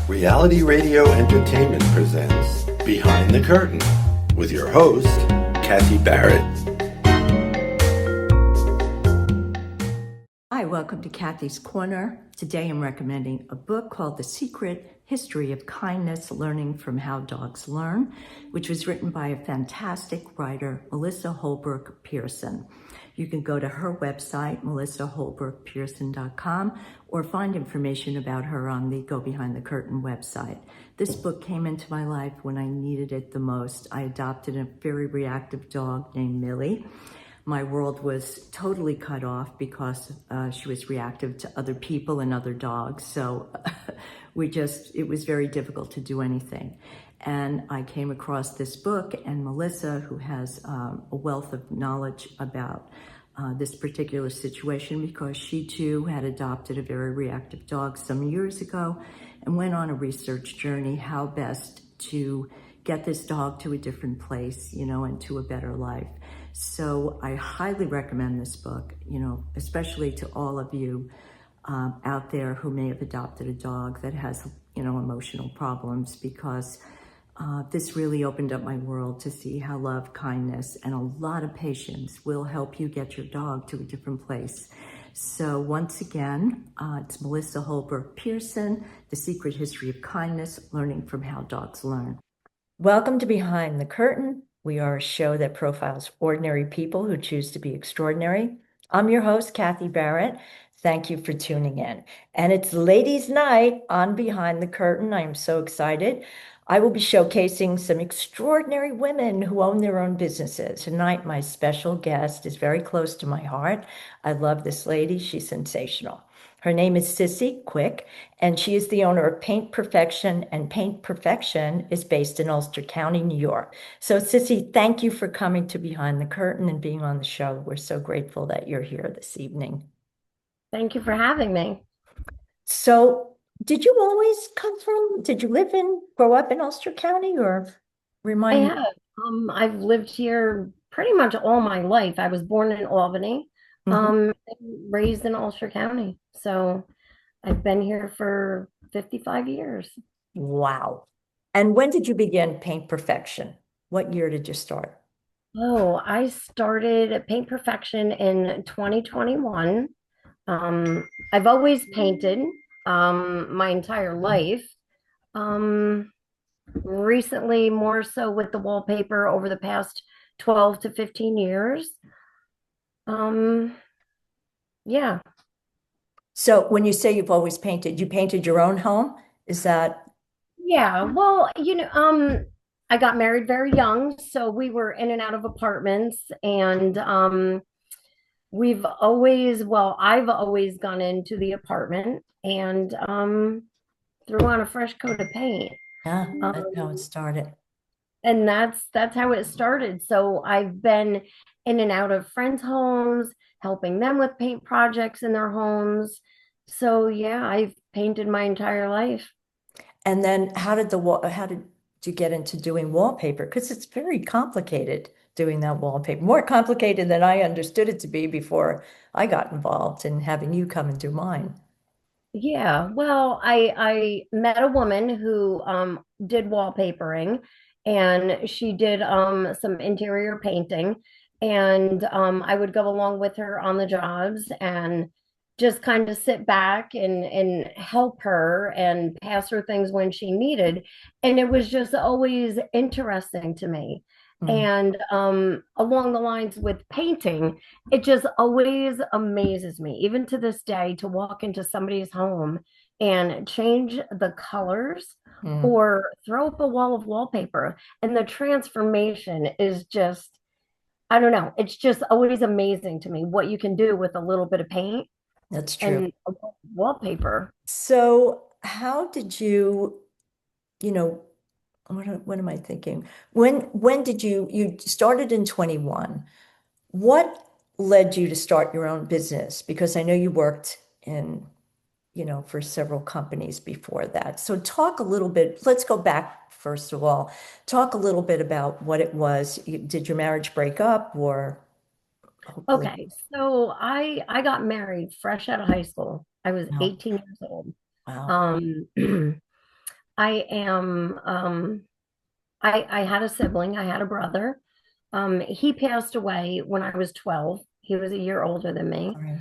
Reality Radio Entertainment presents Behind the Curtain with your host, Kathy Barrett. Hi, welcome to Kathy's Corner. Today I'm recommending a book called The Secret History of Kindness, Learning from How Dogs Learn, which was written by a fantastic writer, Melissa Holbrook Pearson. You can go to her website, melissaholbrookpearson.com, or find information about her on the Go Behind the Curtain website. This book came into my life when I needed it the most. I adopted a very reactive dog named Millie. My world was totally cut off because she was reactive to other people and other dogs. So it was very difficult to do anything. And I came across this book, and Melissa, who has a wealth of knowledge about this particular situation, because she too had adopted a very reactive dog some years ago and went on a research journey, how best to get this dog to a different place, and to a better life. So I highly recommend this book, especially to all of you out there who may have adopted a dog that has, emotional problems, because this really opened up my world to see how love, kindness, and a lot of patience will help you get your dog to a different place. So once again, it's Melissa Holbrook Pearson, The Secret History of Kindness, Learning from How Dogs Learn. Welcome to Behind the Curtain. We are a show that profiles ordinary people who choose to be extraordinary. I'm your host, Kathy Barrett. Thank you for tuning in. And it's Ladies' Night on Behind the Curtain. I am so excited. I will be showcasing some extraordinary women who own their own businesses. Tonight, my special guest is very close to my heart. I love this lady. She's sensational. Her name is Sissy Quick, and she is the owner of Paint Perfection, and Paint Perfection is based in Ulster County, New York. So Sissy, thank you for coming to Behind the Curtain and being on the show. We're so grateful that you're here this evening. Thank you for having me. So did you grow up in Ulster County, or remind me? I have. I've lived here pretty much all my life. I was born in Albany, and raised in Ulster County. So I've been here for 55 years. Wow. And when did you begin Paint Perfection? What year did you start? Oh, I started Paint Perfection in 2021. I've always painted my entire life. Recently, more so with the wallpaper over the past 12 to 15 years. Yeah. So when you say you've always painted, you painted your own home? Is that? Yeah. Well, I got married very young, so we were in and out of apartments, and I've always gone into the apartment and threw on a fresh coat of paint. Yeah, that's how it started. And that's how it started. So I've been in and out of friends' homes, helping them with paint projects in their homes. So yeah, I've painted my entire life. And then how did you get into doing wallpaper? Because it's very complicated doing that wallpaper, more complicated than I understood it to be before I got involved in having you come and do mine. Yeah, well, I met a woman who did wallpapering, and she did some interior painting, and I would go along with her on the jobs and just kind of sit back and help her and pass her things when she needed. And it was just always interesting to me. And along the lines with painting, it just always amazes me, even to this day, to walk into somebody's home and change the colors or throw up a wall of wallpaper. And the transformation is just, I don't know, it's just always amazing to me what you can do with a little bit of paint. That's true. And wallpaper. So how did you, what am I thinking? When did you started in 21? What led you to start your own business? Because I know you worked in, for several companies before that. So talk a little bit, let's go back first of all. Talk a little bit about what it was. Did your marriage break up, or? Okay, so I got married fresh out of high school. I was No. 18 years old. Wow. I am, I had a sibling, I had a brother. He passed away when I was 12. He was a year older than me. Sorry.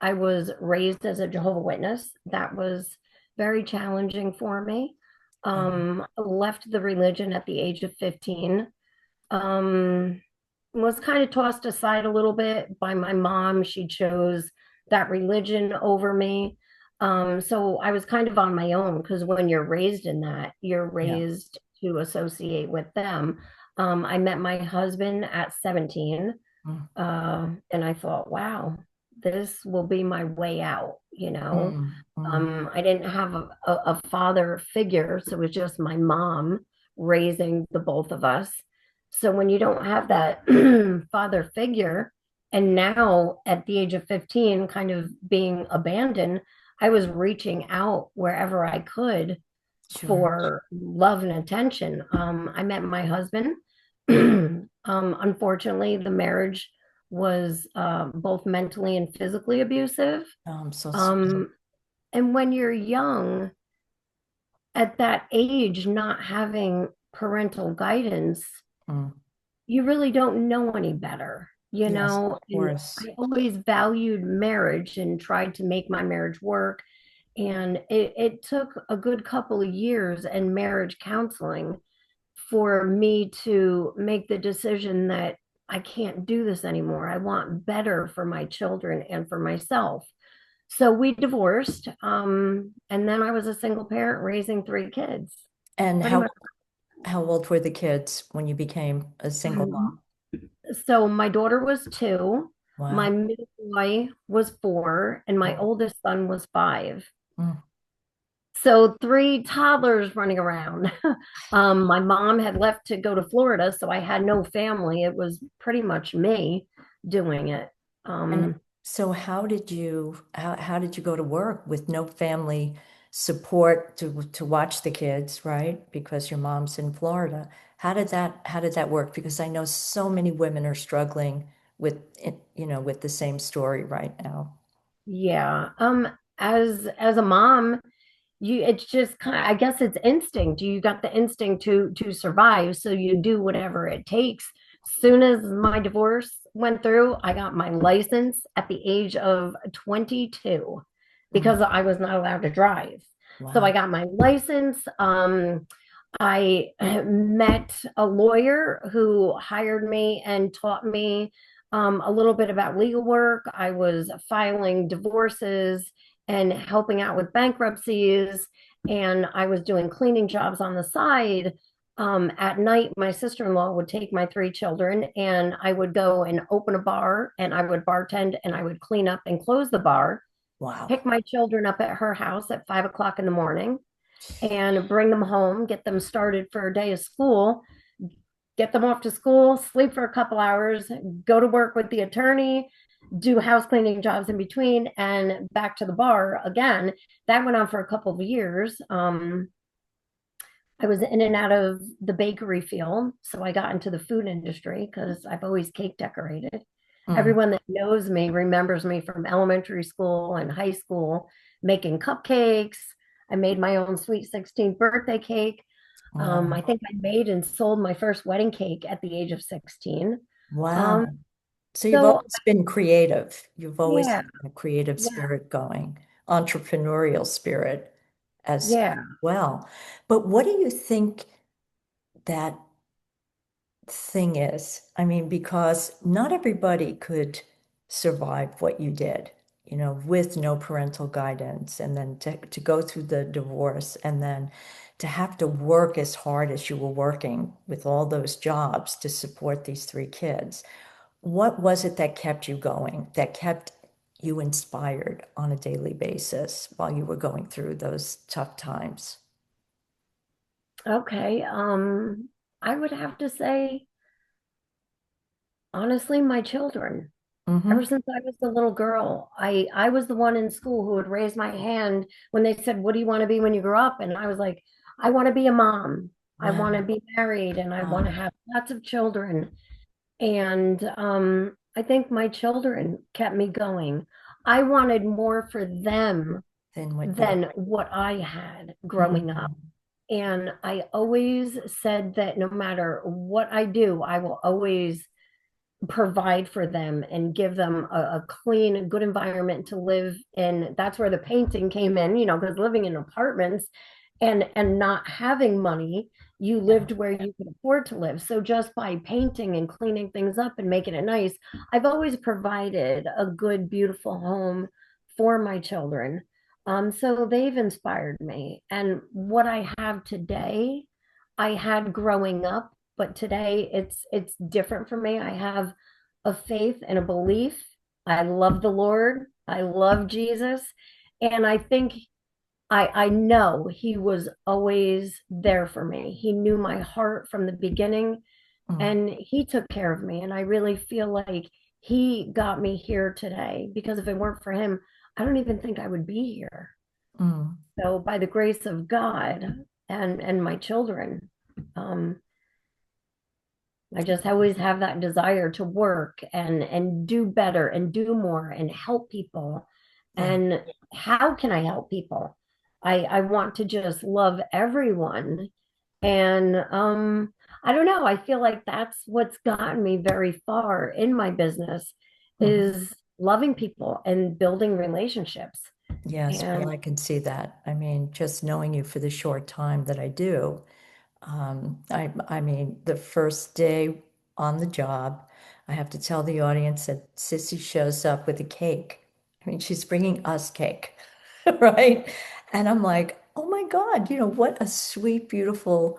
I was raised as a Jehovah Witness. That was very challenging for me. Left the religion at the age of 15. Um, was kind of tossed aside a little bit by my mom. She chose that religion over me. So I was kind of on my own because when you're raised in that, you're Yeah. raised to associate with them. I met my husband at 17, Mm, and I thought, wow, this will be my way out, you know. mm, mm. I didn't have a father figure, so it was just my mom raising the both of us. So when you don't have that father figure, and now at the age of 15, kind of being abandoned, I was reaching out wherever I could Sure. for love and attention. I met my husband. Unfortunately, the marriage was both mentally and physically abusive. Oh, I'm so sorry. Um, and when you're young, at that age, not having parental guidance, Mm. you really don't know any better, you Yes, of know. And course. I always valued marriage and tried to make my marriage work. And it took a good couple of years and marriage counseling for me to make the decision that I can't do this anymore. I want better for my children and for myself. So we divorced. And then I was a single parent raising three kids, And pretty much. how old were the kids when you became a single mom? So my daughter was 2, my Wow. middle boy was 4, and my Oh, oldest son was 5. mm, So three toddlers running around. My mom had left to go to Florida, so I had no family. It was pretty much me doing it. and Um, so how did you go to work with no family support to watch the kids, right? Because your mom's in Florida. How did that work? Because I know so many women are struggling with with the same story right now. yeah. As a mom, it's just kind of, I guess it's instinct. You got the instinct to survive, so you do whatever it takes. Soon as my divorce went through, I got my license at the age of 22 Mm, because I was not allowed to drive. So I wow. got my license. I met a lawyer who hired me and taught me a little bit about legal work. I was filing divorces and helping out with bankruptcies, and I was doing cleaning jobs on the side. At night, my sister-in-law would take my three children, and I would go and open a bar, and I would bartend, and I would clean up and close the bar, Wow. pick my children up at her house at 5 o'clock in the morning, and bring them home, get them started for a day of school, get them off to school, sleep for a couple hours, go to work with the attorney, do house cleaning jobs in between, and back to the bar again. That went on for a couple of years. I was in and out of the bakery field, so I got into the food industry because I've always cake decorated. Mm, Everyone that knows me remembers me from elementary school and high school making cupcakes. I made my own sweet 16th birthday cake. wow. I think I made and sold my first wedding cake at the age of 16. Um, Wow. So you've so always been creative. You've always yeah, had a creative yeah, spirit going, entrepreneurial spirit as yeah. well. But what do you think that thing is? I mean, because not everybody could survive what you did, with no parental guidance, and then to go through the divorce, and then to have to work as hard as you were working with all those jobs to support these three kids. What was it that kept you going, that kept you inspired on a daily basis while you were going through those tough times? Okay. I would have to say, honestly, my children. Ever Mm-hmm. since I was a little girl, I was the one in school who would raise my hand when they said, "What do you want to be when you grow up?" And I was like, "I want to be a mom. I want to Wow. be married, and I want to Oh, have lots of children." And I think my children kept me going. I wanted more for them Than what you. than what I had growing up. And I always said that no matter what I do, I will always provide for them and give them a clean, good environment to live in. That's where the painting came in, because living in apartments and not having money, you lived where you could afford to live. So just by painting and cleaning things up and making it nice, I've always provided a good, beautiful home for my children. So they've inspired me. And what I have today, I had growing up, but today it's different for me. I have a faith and a belief. I love the Lord. I love Jesus. And I think I know he was always there for me. He knew my heart from the beginning and he took care of me. And I really feel like he got me here today because if it weren't for him, I don't even think I would be here. So by the grace of God and my children, I just always have that desire to work and do better and do more and help people. And how can I help people? I want to just love everyone. And I don't know, I feel like that's what's gotten me very far in my business is loving people and building relationships. Yes, And well, I can see that. I mean, just knowing you for the short time that I do, I mean, the first day on the job, I have to tell the audience that Sissy shows up with a cake. I mean, she's bringing us cake, right? And I'm like, oh my God, what a sweet, beautiful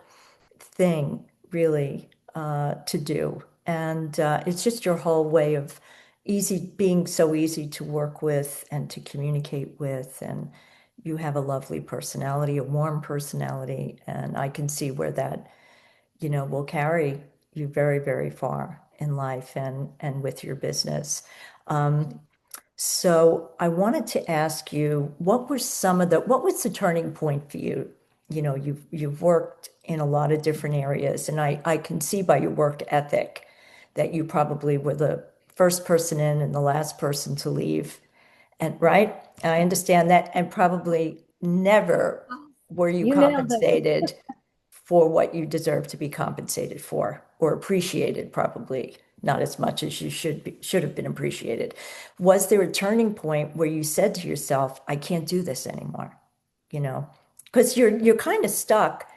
thing, really, to do. And it's just your whole way of being so easy to work with and to communicate with. And you have a lovely personality, a warm personality. And I can see where that, will carry you very, very far in life and with your business. So I wanted to ask you, what was the turning point for you? You've worked in a lot of different areas, and I can see by your work ethic that you probably were the first person in and the last person to leave. And right, I understand that, and probably never were you you nailed it. compensated for what you deserve to be compensated for, or appreciated, probably not as much as you should have been appreciated. Was there a turning point where you said to yourself, I can't do this anymore? Because you're kind of stuck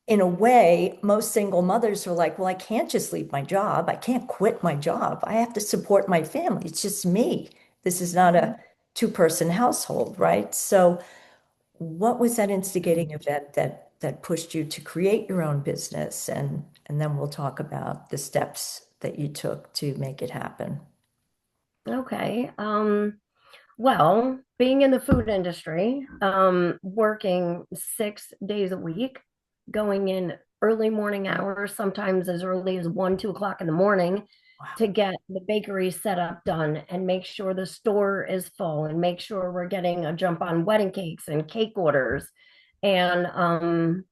in a way. Most single mothers are like, well, I can't just leave my job. I can't quit my job. I have to support my family. It's just me. This is not a two-person household, right? So what was that instigating event that pushed you to create your own business? And then we'll talk about the steps that you took to make it happen. Okay. Well, being in the food industry, working 6 days a week, going in early morning hours, sometimes as early as 1, 2 o'clock in the morning to get the bakery set up done and make sure the store is full and make sure we're getting a jump on wedding cakes and cake orders. And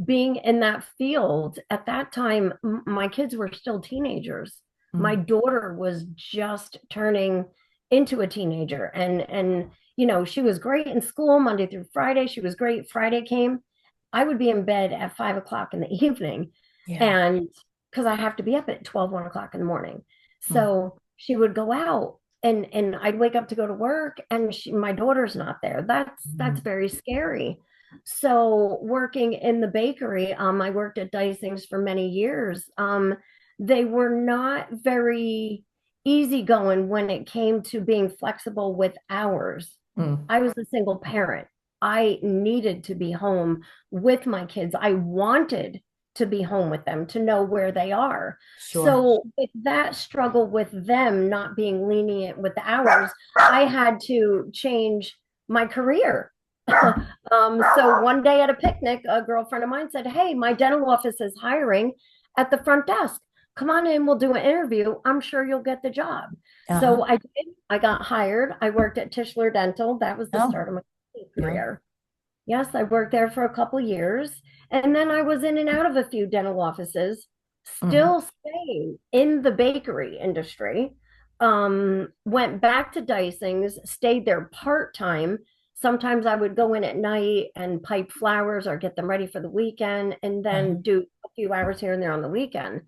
being in that field at that time, my kids were still teenagers. My daughter was just turning into a teenager and she was great in school Monday through Friday. She was great. Friday came, I would be in bed at 5 o'clock in the evening. And because I have to be up at 1 o'clock in the morning. So she would go out and I'd wake up to go to work and my daughter's not there. That's very scary. So working in the bakery, I worked at Dicing's for many years. They were not very easygoing when it came to being flexible with hours. I was a single parent. I needed to be home with my kids. I wanted to be home with them, to know where they are. Sure. So with that struggle with them not being lenient with the hours, I had to change my career. So one day at a picnic, a girlfriend of mine said, hey, my dental office is hiring at the front desk. Come on in, we'll do an interview. I'm sure you'll get the job. So I did. I got hired. I worked at Tischler Dental. That was the start of my career. Yes, I worked there for a couple years. And then I was in and out of a few dental offices, still staying in the bakery industry. went back to Dysing's, stayed there part-time. Sometimes I would go in at night and pipe flowers or get them ready for the weekend and Uh-huh. then do a few hours here and there on the weekend.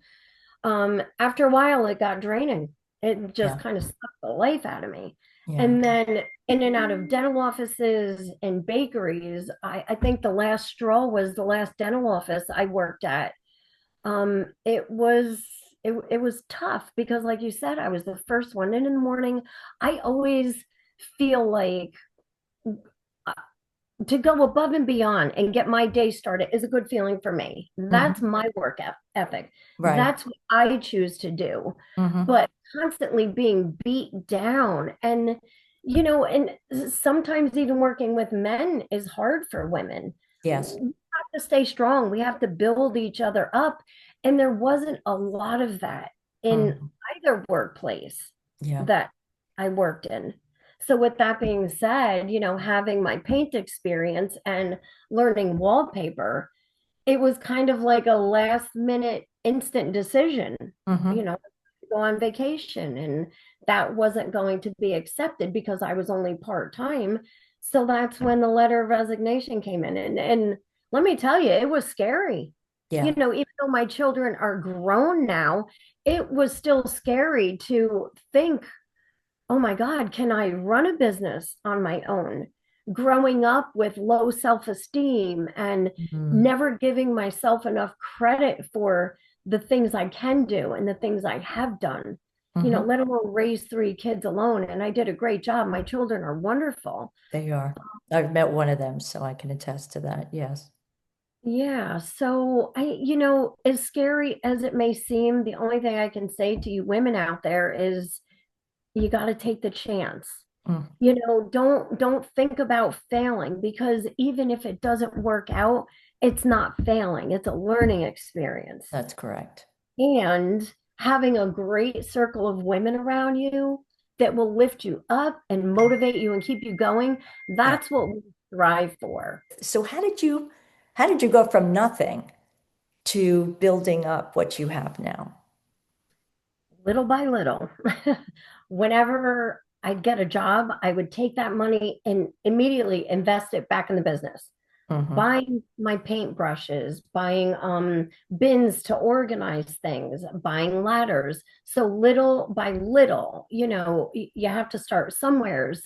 After a while, it got draining. It just Yeah. kind of sucked the life out of me. Yeah. And then in and out of dental offices and bakeries, I think the last straw was the last dental office I worked at. It was tough because, like you said, I was the first one in the morning. I always feel like to go above and beyond and get my day started is a good feeling for me. That's Hmm. my work ethic. Right. That's what I choose to do. Hmm. But constantly being beat down and and sometimes even working with men is hard for women. Yes. We have to stay strong. We have to build each other up. And there wasn't a lot of that in Hmm. either workplace Yeah. that I worked in. So with that being said, having my paint experience and learning wallpaper, it was kind of like a last minute instant decision, Hmm. to go on vacation. And that wasn't going to be accepted because I was only part-time. So that's when the letter of resignation came in. And let me tell you, it was scary. Yeah. Even though my children are grown now, it was still scary to think, oh my God, can I run a business on my own? Growing up with low self esteem and Mhm. never giving myself enough credit for the things I can do and the things I have done, Hmm. let alone raise three kids alone. And I did a great job. My children are wonderful. They are. I've met one of them, so I can attest to that. Yes. Yeah. So as scary as it may seem, the only thing I can say to you women out there is you got to take the chance. Mm, Don't think about failing because even if it doesn't work out, it's not failing, it's a learning experience. that's correct. And having a great circle of women around you that will lift you up and motivate you and keep you going, Yeah. that's what we strive for. So how did you go from nothing to building up what you have now? Little by little. Whenever I'd get a job, I would take that money and immediately invest it back in the business. Hmm. Buying my paintbrushes, buying bins to organize things, buying ladders. So little by little, you have to start somewheres.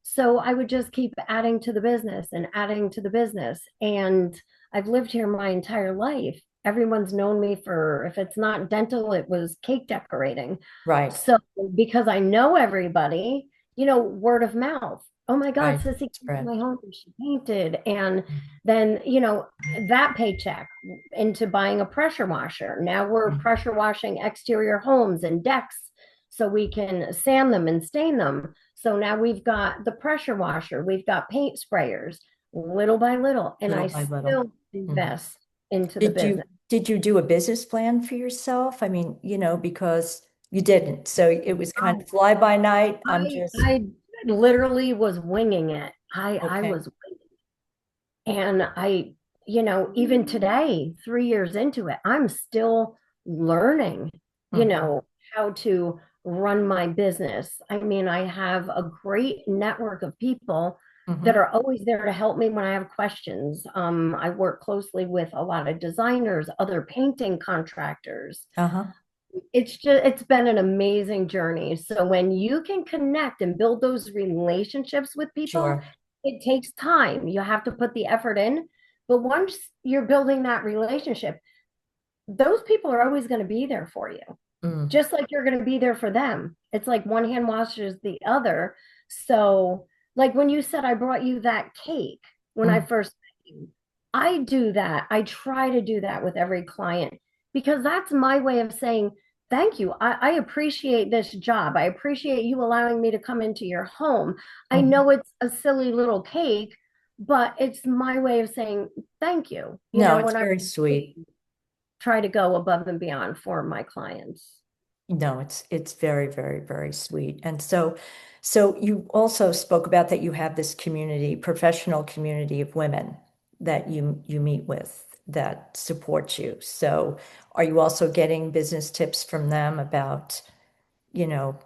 So I would just keep adding to the business and adding to the business. And I've lived here my entire life. Everyone's known me for, if it's not dental, it was cake decorating. Right. So because I know everybody, word of mouth. Oh my God, Right. Sissy came to Spread. my home and she painted. And then, that paycheck into buying a pressure washer. Now we're Mm. pressure washing exterior homes and decks so we can sand them and stain them. So now we've got the pressure washer, we've got paint sprayers, little by little. And Little I by little. still Mhm. invest into the Did you business. did you do a business plan for yourself? I mean, because you didn't. So it was kind of fly by night. I'm just I literally was winging it. I okay. was and even today, 3 years into it, I'm still learning, Hmm. how to run my business. I mean, I have a great network of people that Hmm. are always there to help me when I have questions. I work closely with a lot of designers, other painting contractors. Uh-huh. It's been an amazing journey. So when you can connect and build those relationships with people, Sure. it takes time. You have to put the effort in. But once you're building that relationship, those people are always going to be there for you, Mm. just like you're going to be there for them. It's like one hand washes the other. So, like when you said I brought you that cake when I Mm. first met you, I do that. I try to do that with every client because that's my way of saying, thank you. I appreciate this job. I appreciate you allowing me to come into your home. I Mhm. know it's a silly little cake, but it's my way of saying thank you. No, it's When I very sweet. try to go above and beyond for my clients. No, it's very, very, very sweet. And so you also spoke about that you have this community, professional community of women that you meet with that support you. So are you also getting business tips from them about, you know,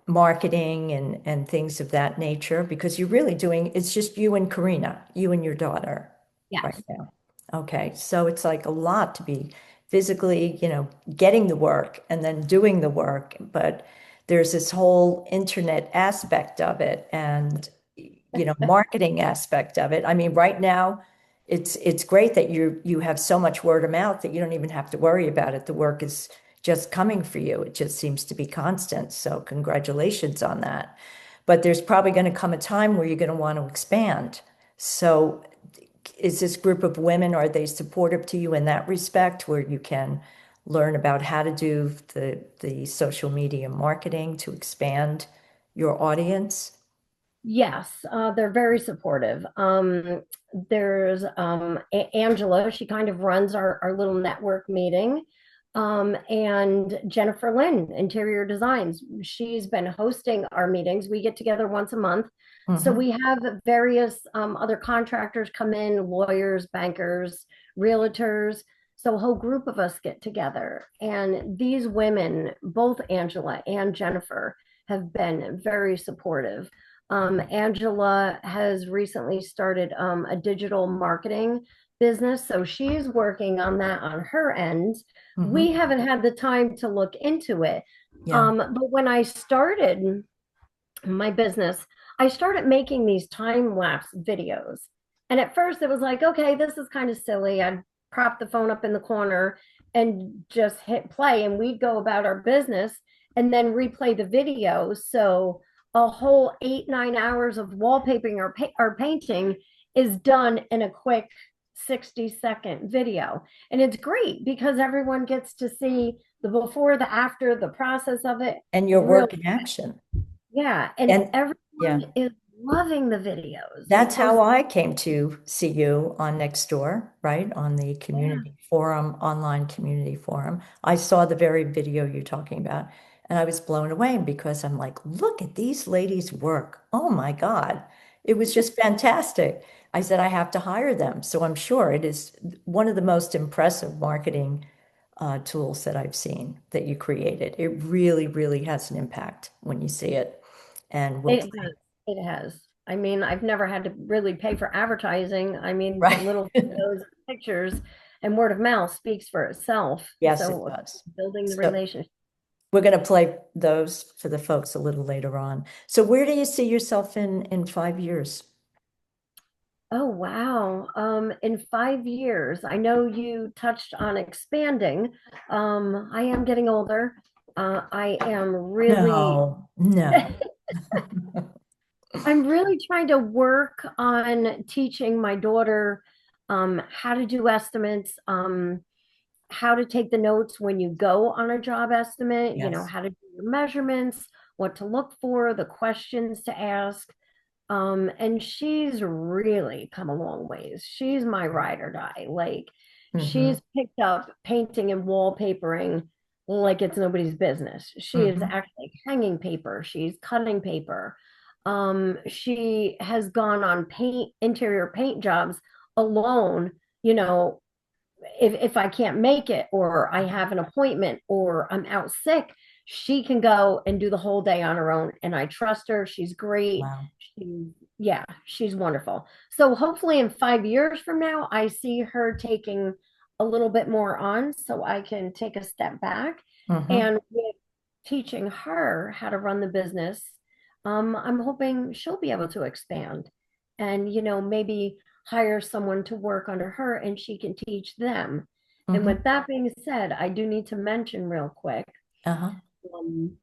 marketing and things of that nature? Because you're really doing, it's just you and Karina, you and your daughter right Yes. now. Okay, so it's like a lot to be physically, getting the work and then doing the work, but there's this whole internet aspect of it and marketing aspect of it. I mean, right now, it's great that you have so much word of mouth that you don't even have to worry about it. The work is just coming for you. It just seems to be constant. So congratulations on that. But there's probably going to come a time where you're going to want to expand. So is this group of women, are they supportive to you in that respect, where you can learn about how to do the social media marketing to expand your audience? Yes, they're very supportive. There's Angela, she kind of runs our little network meeting. And Jennifer Lynn, Interior Designs, she's been hosting our meetings. We get together once a month. So Mhm. we have various other contractors come in, lawyers, bankers, realtors. So a whole group of us get together. And these women, both Angela and Jennifer, have been very supportive. Angela has recently started a digital marketing business. So she's working on that on her end. We Mhm. haven't had the time to look into it. Yeah. But when I started my business, I started making these time lapse videos. And at first it was like, okay, this is kind of silly. I'd prop the phone up in the corner and just hit play, and we'd go about our business and then replay the video. So a whole 8, 9 hours of wallpapering or painting is done in a quick 60-second video. And it's great because everyone gets to see the before, the after, the process of it. And your Real, work in action. yeah. And And yeah, everyone is loving the videos. We that's post, how I came to see you on Nextdoor, right? On the yeah. community forum, online community forum. I saw the very video you're talking about, and I was blown away because I'm like, look at these ladies work. Oh my God. It was just fantastic. I said, I have to hire them. So I'm sure it is one of the most impressive marketing tools that I've seen that you created. It really, really has an impact when you see it. And we'll It play, has. It has. I mean, I've never had to really pay for advertising. I mean, the right? little videos, pictures, and word of mouth speaks for itself. Yes, it So does. building the So relationship. we're going to play those for the folks a little later on. So where do you see yourself in 5 years? Oh, wow. In 5 years, I know you touched on expanding. I am getting older. I am really, No, no. I'm really trying to work on teaching my daughter how to do estimates, how to take the notes when you go on a job estimate, Yes. how to do your measurements, what to look for, the questions to ask. And she's really come a long ways. She's my ride or die. Like Hmm. she's picked up painting and wallpapering like it's nobody's business. She is Hmm. actually hanging paper. She's cutting paper. She has gone on interior paint jobs alone, you know, if I can't make it or I have an appointment or I'm out sick, she can go and do the whole day on her own. And I trust her. She's great. Wow. Yeah, she's wonderful. So hopefully in 5 years from now, I see her taking a little bit more on so I can take a step back. Hmm. And with teaching her how to run the business, I'm hoping she'll be able to expand and, maybe hire someone to work under her and she can teach them. And Hmm. with that being said, I do need to mention real quick Uh-huh. um,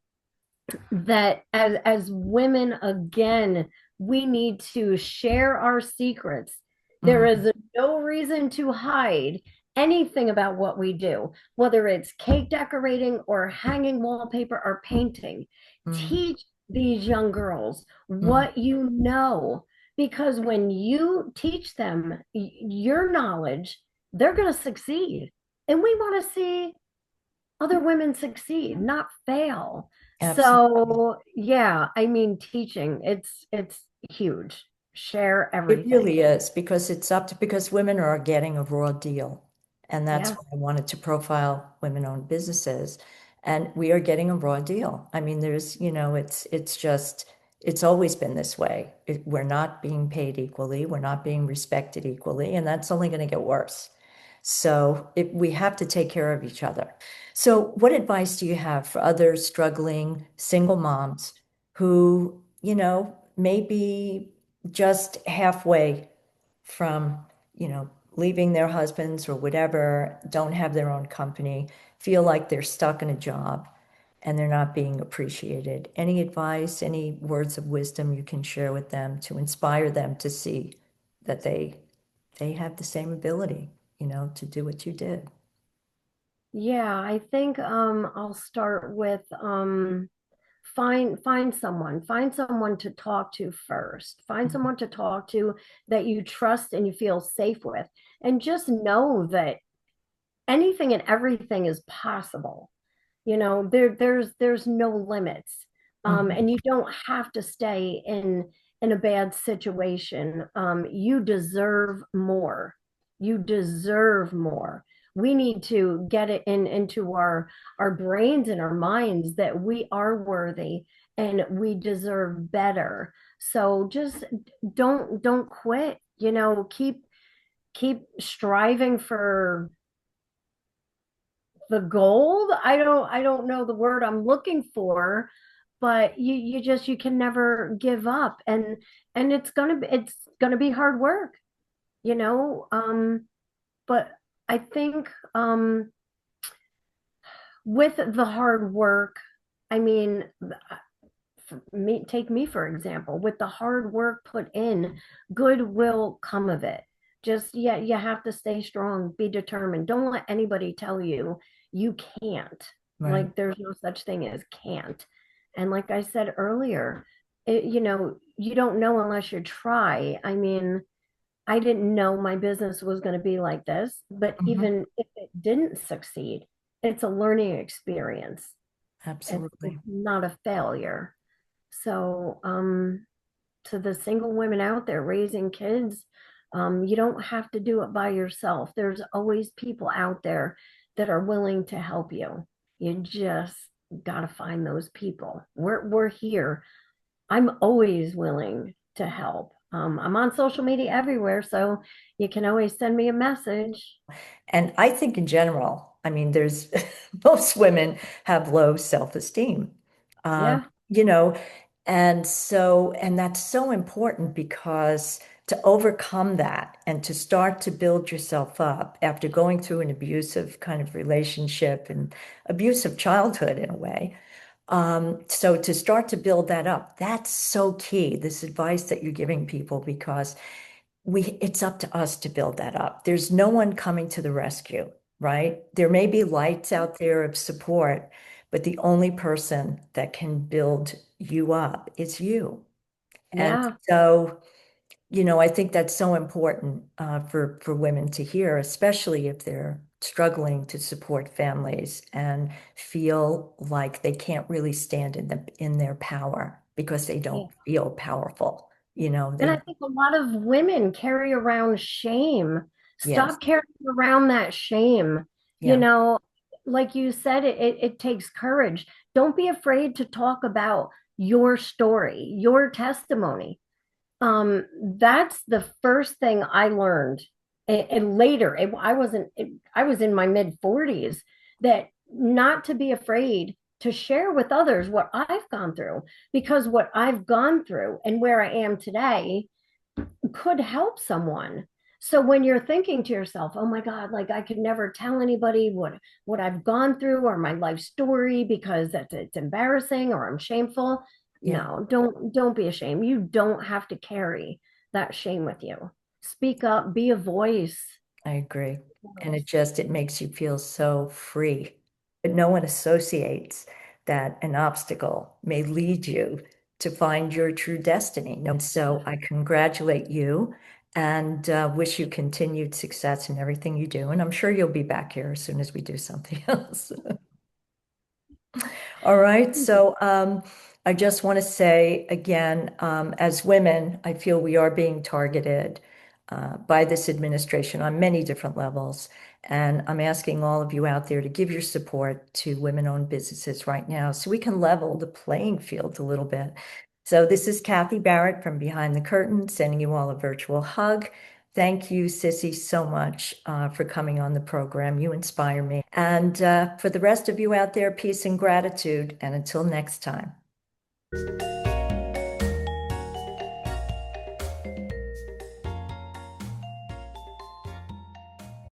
that as women, again, we need to share our secrets. There Hmm. is no reason to hide anything about what we do, whether it's cake decorating or hanging wallpaper or painting. Hmm. Teach these young girls Hmm. what you know, because when you teach them your knowledge, they're going to succeed. And we want to see other women succeed, not fail. Absolutely. So yeah, I mean teaching, it's huge. Share It everything. really is because it's up to, because women are getting a raw deal. And that's Yeah. why I wanted to profile women-owned businesses. And we are getting a raw deal. I mean, there's, it's just, it's always been this way. We're not being paid equally. We're not being respected equally, and that's only going to get worse. So we have to take care of each other. So what advice do you have for other struggling single moms who, maybe just halfway from, leaving their husbands or whatever, don't have their own company, feel like they're stuck in a job and they're not being appreciated? Any advice, any words of wisdom you can share with them to inspire them to see that they have the same ability, to do what you did? Yeah, I think I'll start with find someone to talk to first. Find Mhm. someone to talk to that you trust and you feel safe with. And just know that anything and everything is possible. There's no limits. Mhm. And you don't have to stay in a bad situation. You deserve more. You deserve more. We need to get it into our brains and our minds that we are worthy and we deserve better. So just don't quit. Keep striving for the gold. I don't know the word I'm looking for, but you can never give up, and it's gonna be hard work, you know. But I think with the hard work, I mean, take me for example. With the hard work put in, good will come of it. Just, yeah, you have to stay strong, be determined. Don't let anybody tell you you can't. Right. Like, there's no such thing as can't. And like I said earlier, you don't know unless you try. I mean, I didn't know my business was going to be like this, but Mhm. even if it didn't succeed, it's a learning experience. It's Absolutely. not a failure. So, to the single women out there raising kids, you don't have to do it by yourself. There's always people out there that are willing to help you. You just got to find those people. We're here. I'm always willing to help. I'm on social media everywhere, so you can always send me a message. And I think in general, I mean, there's most women have low self-esteem, um, Yeah, you know, and that's so important because to overcome that and to start to build yourself up after going through an abusive kind of relationship and abusive childhood in a way. So to start to build that up, that's so key, this advice that you're giving people, because it's up to us to build that up. There's no one coming to the rescue, right? There may be lights out there of support, but the only person that can build you up is you. And yeah, so, I think that's so important for women to hear, especially if they're struggling to support families and feel like they can't really stand in their power because they yeah. don't feel powerful. And I They, think a lot of women carry around shame. yes, Stop carrying around that shame. You yeah. know, like you said, it takes courage. Don't be afraid to talk about your story, your testimony. That's the first thing I learned. And later, I was in my mid 40s, that not to be afraid to share with others what I've gone through, because what I've gone through and where I am today could help someone. So when you're thinking to yourself, "Oh my God, like I could never tell anybody what I've gone through or my life story because it's embarrassing or I'm shameful." Yeah, No, don't be ashamed. You don't have to carry that shame with you. Speak up, be a voice. I agree. And it makes you feel so free. But no one associates that an obstacle may lead you to find your true destiny. And so I congratulate you and wish you continued success in everything you do. And I'm sure you'll be back here as soon as we do something else. All right. So I just want to say again, as women, I feel we are being targeted. by this administration on many different levels. And I'm asking all of you out there to give your support to women-owned businesses right now so we can level the playing field a little bit. So this is Kathy Barrett from Behind the Curtain, sending you all a virtual hug. Thank you, Sissy, so much for coming on the program. You inspire me. And for the rest of you out there, peace and gratitude. And until next time.